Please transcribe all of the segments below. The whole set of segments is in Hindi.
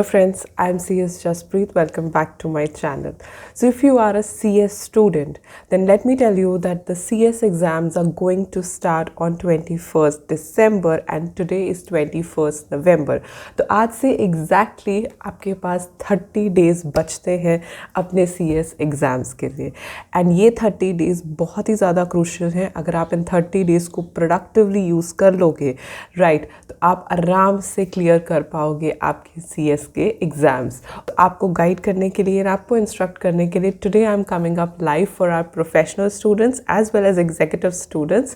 Hello friends, I am CSJAS. Welcome back to my channel. So if you are a CS student, then let me tell you that the CS exams are going to start on 21st December and today is 21st November. तो आज से exactly आपके पास 30 days बचते हैं अपने CS exams के लिए and ये 30 days बहुत ही ज़्यादा crucial हैं. अगर आप इन 30 days को productively use कर लोगे right, तो आप आराम से clear कर पाओगे आपके CS के एग्जाम्स. तो आपको गाइड करने के लिए, आपको इंस्ट्रक्ट करने के लिए today I am coming up live for our professional students as well as executive students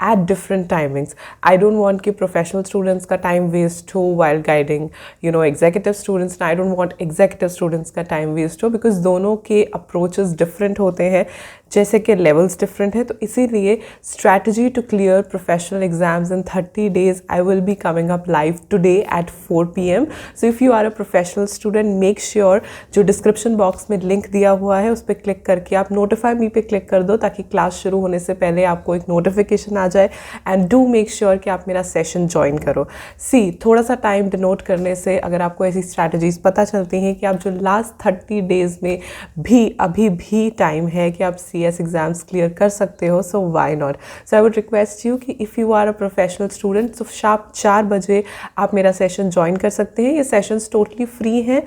at different timings. I don't want कि प्रोफेशनल स्टूडेंट्स का टाइम वेस्ट हो while guiding executive students. I don't want executive students का टाइम वेस्ट हो बिकॉज दोनों के अप्रोचेस डिफरेंट होते हैं, जैसे कि लेवल्स डिफरेंट है. तो इसीलिए strategy to clear professional exams in 30 days I will be coming up live today at 4 PM. So if you are a professional student, make sure जो डिस्क्रिप्शन बॉक्स में लिंक दिया हुआ है उस पर क्लिक करके आप नोटिफाई मी पे क्लिक कर दो ताकि क्लास शुरू होने से पहले आपको एक नोटिफिकेशन आ जाए. एंड डू मेक श्योर कि आप मेरा सेशन ज्वाइन करो. थोड़ा सा टाइम डिनोट करने से अगर आपको ऐसी स्ट्रैटेजीज पता चलती हैं कि आप जो लास्ट 30 days में भी अभी भी टाइम है कि आप CS एग्जाम्स क्लियर कर सकते हो, so why not. So I would request you कि if you are a professional student तो शार्प 4 बजे आप मेरा सेशन ज्वाइन कर सकते हैं. ये सेशंस टोटली फ्री हैं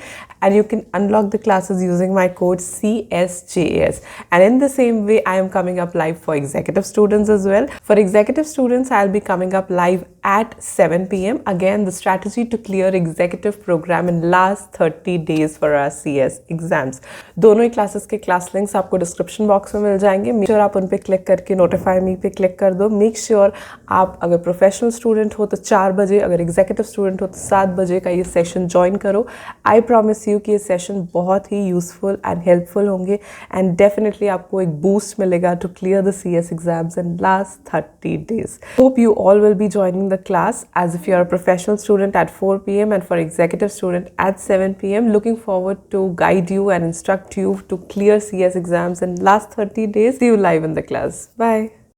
and you can unlock the classes using my code CSJAS. And in the same way, I am coming up live for executive students as well. For executive students, I'll be coming up live at 7 PM. Again, the strategy to clear executive program in last 30 days for our CS exams. दोनों ही क्लासेस के क्लास लिंक्स आपको डिस्क्रिप्शन बॉक्स में मिल जाएंगे. मेक श्योर आप उन पर क्लिक करके नोटिफाई मी पे क्लिक कर दो. मेक श्योर आप अगर प्रोफेशनल स्टूडेंट हो तो 4 बजे, अगर एग्जीक्यूटिव स्टूडेंट हो तो 7 बजे का ये सेशन ज्वाइन करो. आई प्रॉमिस यू कि ये सेशन बहुत ही यूजफुल एंड हेल्पफुल होंगे एंड डेफिनेटली आपको एक बूस्ट मिलेगा to clear the CS exams in last 30 days. Hope you all will be joining the class as if you are a professional student at 4 PM and for executive student at 7 PM. Looking forward to guide you and instruct you to clear CS exams in last 30 days. See you live in the class. Bye.